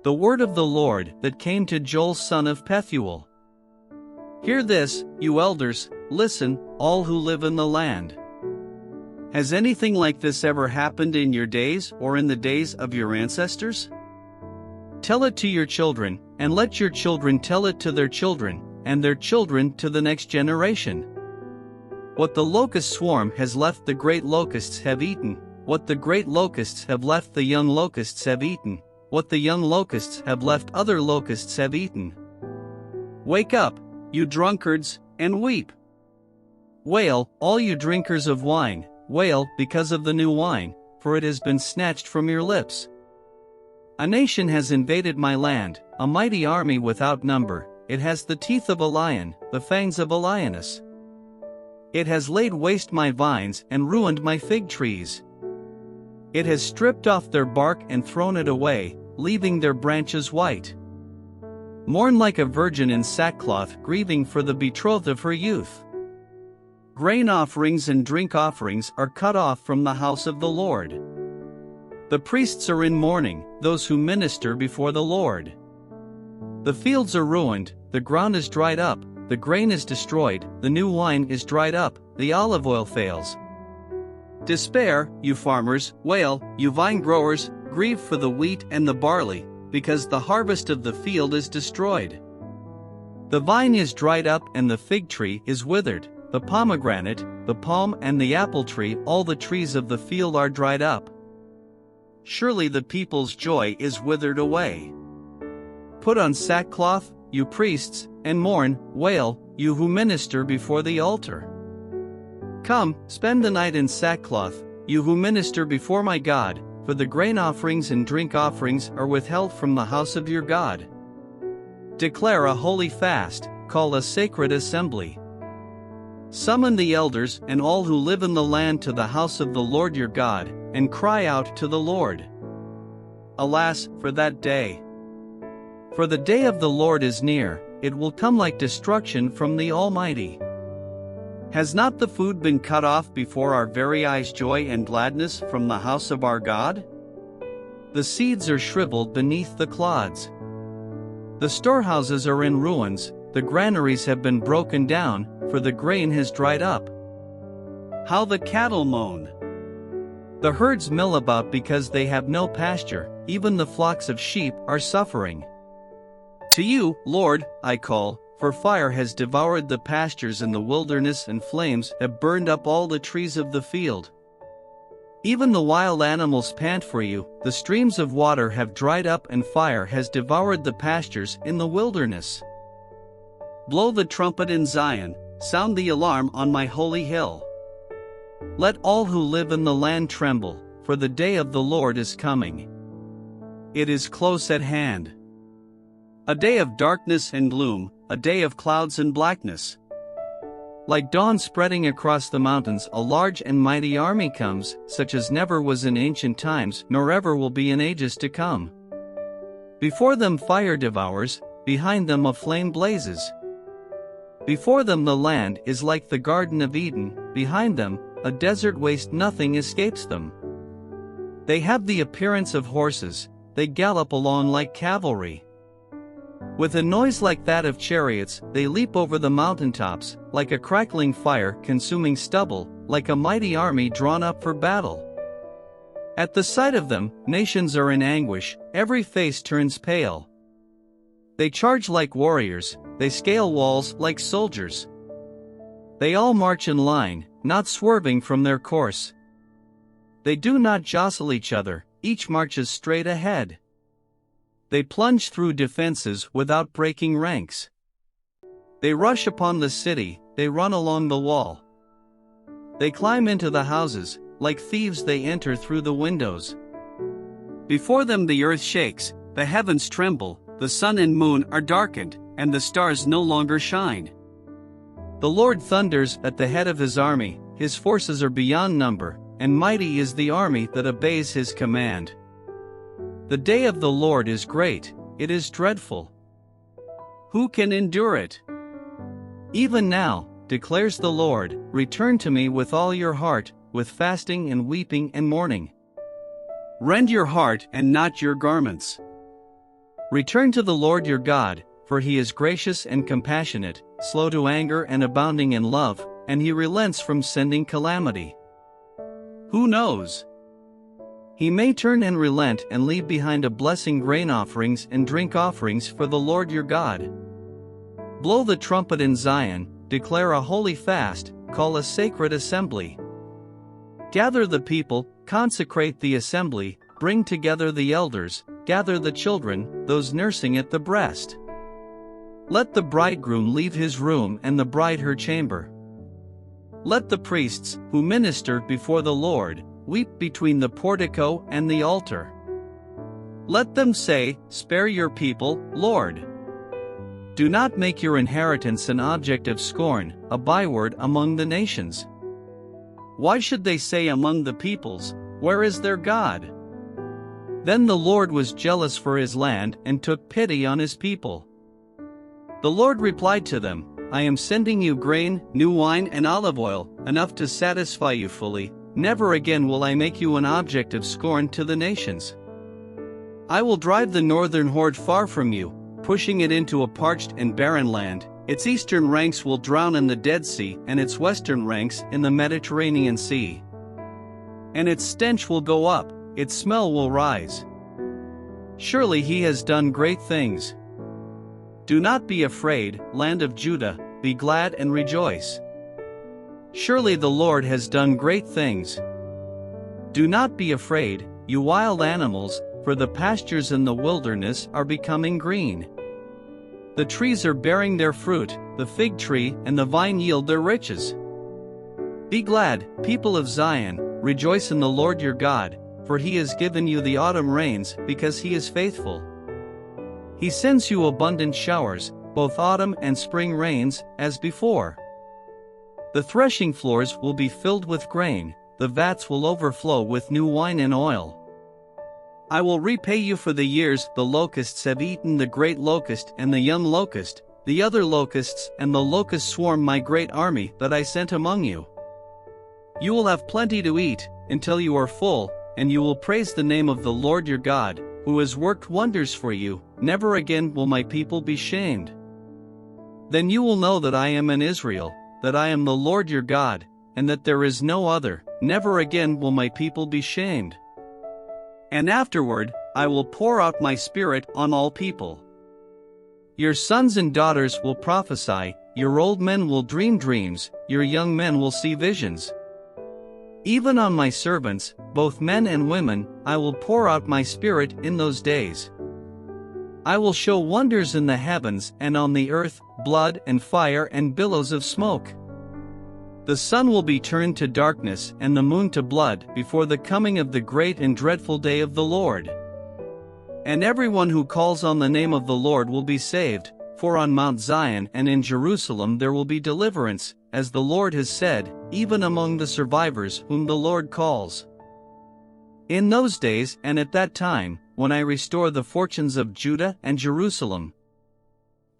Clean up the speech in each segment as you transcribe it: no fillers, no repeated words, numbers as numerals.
The word of the Lord that came to Joel son of Pethuel. Hear this, you elders, listen, all who live in the land. Has anything like this ever happened in your days or in the days of your ancestors? Tell it to your children, and let your children tell it to their children, and their children to the next generation. What the locust swarm has left the great locusts have eaten, what the great locusts have left the young locusts have eaten, what the young locusts have left other locusts have eaten. Wake up, you drunkards, and weep. Wail, all you drinkers of wine, wail because of the new wine, for it has been snatched from your lips. A nation has invaded my land, a mighty army without number. It has the teeth of a lion, the fangs of a lioness. It has laid waste my vines and ruined my fig trees. It has stripped off their bark and thrown it away, leaving their branches white. Mourn like a virgin in sackcloth, grieving for the betrothed of her youth. Grain offerings and drink offerings are cut off from the house of the Lord. The priests are in mourning, those who minister before the Lord. The fields are ruined, the ground is dried up, the grain is destroyed, the new wine is dried up, the olive oil fails. Despair, you farmers, wail, you vine growers, grieve for the wheat and the barley, because the harvest of the field is destroyed. The vine is dried up and the fig tree is withered, the pomegranate, the palm and the apple tree, all the trees of the field are dried up. Surely the people's joy is withered away. Put on sackcloth, you priests, and mourn, wail, you who minister before the altar. Come, spend the night in sackcloth, you who minister before my God, for the grain offerings and drink offerings are withheld from the house of your God. Declare a holy fast, call a sacred assembly. Summon the elders and all who live in the land to the house of the Lord your God, and cry out to the Lord. Alas, for that day! For the day of the Lord is near, it will come like destruction from the Almighty. Has not the food been cut off before our very eyes, joy and gladness from the house of our God? The seeds are shriveled beneath the clods. The storehouses are in ruins, the granaries have been broken down, for the grain has dried up. How the cattle moan! The herds mill about because they have no pasture, even the flocks of sheep are suffering. To you, Lord, I call, for fire has devoured the pastures in the wilderness and flames have burned up all the trees of the field. Even the wild animals pant for you, the streams of water have dried up and fire has devoured the pastures in the wilderness. Blow the trumpet in Zion, sound the alarm on my holy hill. Let all who live in the land tremble, for the day of the Lord is coming. It is close at hand. A day of darkness and gloom, a day of clouds and blackness. Like dawn spreading across the mountains, a large and mighty army comes, such as never was in ancient times, nor ever will be in ages to come. Before them fire devours, behind them a flame blazes. Before them the land is like the Garden of Eden, behind them, a desert waste, nothing escapes them. They have the appearance of horses, they gallop along like cavalry. With a noise like that of chariots, they leap over the mountaintops, like a crackling fire consuming stubble, like a mighty army drawn up for battle. At the sight of them, nations are in anguish, every face turns pale. They charge like warriors, they scale walls like soldiers. They all march in line, not swerving from their course. They do not jostle each other, each marches straight ahead. They plunge through defenses without breaking ranks. They rush upon the city, they run along the wall. They climb into the houses, like thieves they enter through the windows. Before them the earth shakes, the heavens tremble, the sun and moon are darkened, and the stars no longer shine. The Lord thunders at the head of his army, his forces are beyond number, and mighty is the army that obeys his command. The day of the Lord is great, it is dreadful. Who can endure it? Even now, declares the Lord, return to me with all your heart, with fasting and weeping and mourning. Rend your heart and not your garments. Return to the Lord your God, for he is gracious and compassionate, slow to anger and abounding in love, and he relents from sending calamity. Who knows? He may turn and relent and leave behind a blessing grain offerings and drink offerings for the Lord your God. Blow the trumpet in Zion, declare a holy fast, call a sacred assembly. Gather the people, consecrate the assembly, bring together the elders, gather the children, those nursing at the breast. Let the bridegroom leave his room and the bride her chamber. Let the priests, who minister before the Lord, weep between the portico and the altar. Let them say, Spare your people, Lord. Do not make your inheritance an object of scorn, a byword among the nations. Why should they say among the peoples, Where is their God? Then the Lord was jealous for his land and took pity on his people. The Lord replied to them, I am sending you grain, new wine and olive oil, enough to satisfy you fully. Never again will I make you an object of scorn to the nations. I will drive the northern horde far from you, pushing it into a parched and barren land. Its eastern ranks will drown in the Dead Sea and its western ranks in the Mediterranean Sea. And its stench will go up, its smell will rise. Surely he has done great things. Do not be afraid, land of Judah, be glad and rejoice. Surely the Lord has done great things. Do not be afraid, you wild animals, for the pastures in the wilderness are becoming green. The trees are bearing their fruit, the fig tree and the vine yield their riches. Be glad, people of Zion, rejoice in the Lord your God, for he has given you the autumn rains, because he is faithful. He sends you abundant showers, both autumn and spring rains, as before. The threshing floors will be filled with grain, the vats will overflow with new wine and oil. I will repay you for the years the locusts have eaten, the great locust and the young locust, the other locusts and the locust swarm, my great army that I sent among you. You will have plenty to eat, until you are full, and you will praise the name of the Lord your God, who has worked wonders for you. Never again will my people be shamed. Then you will know that I am in Israel, that I am the Lord your God, and that there is no other. Never again will my people be shamed. And afterward, I will pour out my spirit on all people. Your sons and daughters will prophesy, your old men will dream dreams, your young men will see visions. Even on my servants, both men and women, I will pour out my spirit in those days. I will show wonders in the heavens and on the earth, blood and fire and billows of smoke. The sun will be turned to darkness and the moon to blood before the coming of the great and dreadful day of the Lord. And everyone who calls on the name of the Lord will be saved, for on Mount Zion and in Jerusalem there will be deliverance, as the Lord has said, even among the survivors whom the Lord calls. In those days and at that time, when I restore the fortunes of Judah and Jerusalem,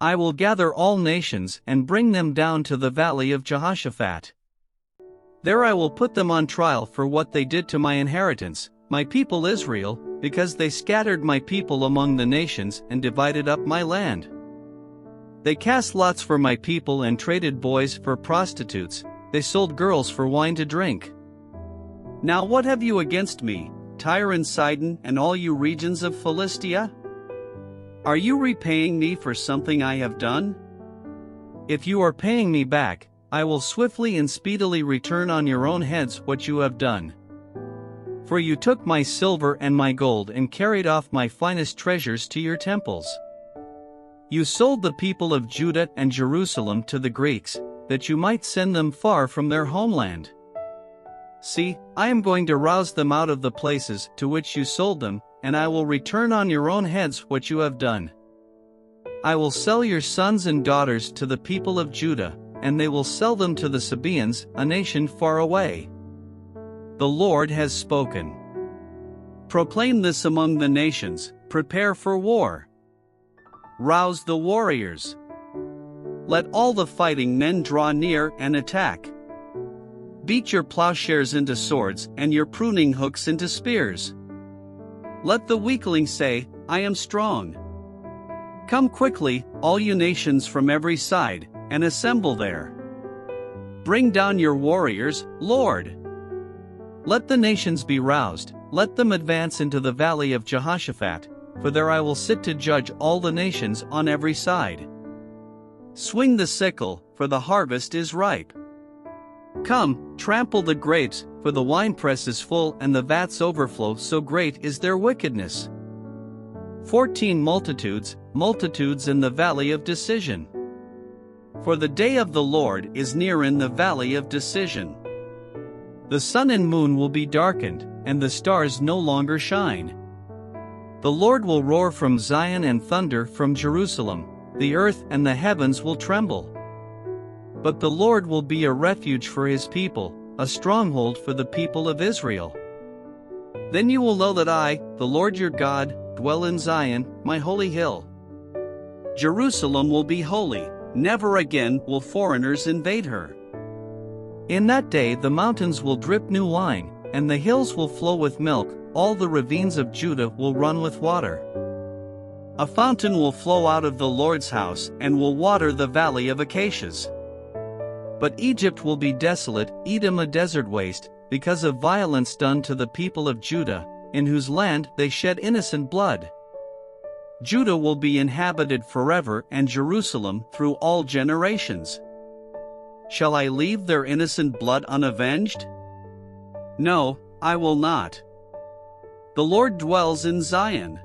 I will gather all nations and bring them down to the valley of Jehoshaphat. There I will put them on trial for what they did to my inheritance, my people Israel, because they scattered my people among the nations and divided up my land. They cast lots for my people and traded boys for prostitutes, they sold girls for wine to drink. Now what have you against me, Tyre and Sidon and all you regions of Philistia? Are you repaying me for something I have done? If you are paying me back, I will swiftly and speedily return on your own heads what you have done. For you took my silver and my gold and carried off my finest treasures to your temples. You sold the people of Judah and Jerusalem to the Greeks, that you might send them far from their homeland. See, I am going to rouse them out of the places to which you sold them, and I will return on your own heads what you have done. I will sell your sons and daughters to the people of Judah, and they will sell them to the Sabaeans, a nation far away. The Lord has spoken. Proclaim this among the nations, prepare for war. Rouse the warriors. Let all the fighting men draw near and attack. Beat your plowshares into swords and your pruning hooks into spears. Let the weakling say, I am strong. Come quickly, all you nations from every side, and assemble there. Bring down your warriors, Lord. Let the nations be roused, let them advance into the valley of Jehoshaphat, for there I will sit to judge all the nations on every side. Swing the sickle, for the harvest is ripe. Come, trample the grapes, for the winepress is full and the vats overflow, so great is their wickedness. 14 multitudes, multitudes in the valley of decision. For the day of the Lord is near in the valley of decision. The sun and moon will be darkened, and the stars no longer shine. The Lord will roar from Zion and thunder from Jerusalem, the earth and the heavens will tremble. But the Lord will be a refuge for his people, a stronghold for the people of Israel. Then you will know that I, the Lord your God, dwell in Zion, my holy hill. Jerusalem will be holy, never again will foreigners invade her. In that day the mountains will drip new wine, and the hills will flow with milk, all the ravines of Judah will run with water. A fountain will flow out of the Lord's house and will water the valley of acacias. But Egypt will be desolate, Edom a desert waste, because of violence done to the people of Judah, in whose land they shed innocent blood. Judah will be inhabited forever and Jerusalem through all generations. Shall I leave their innocent blood unavenged? No, I will not. The Lord dwells in Zion.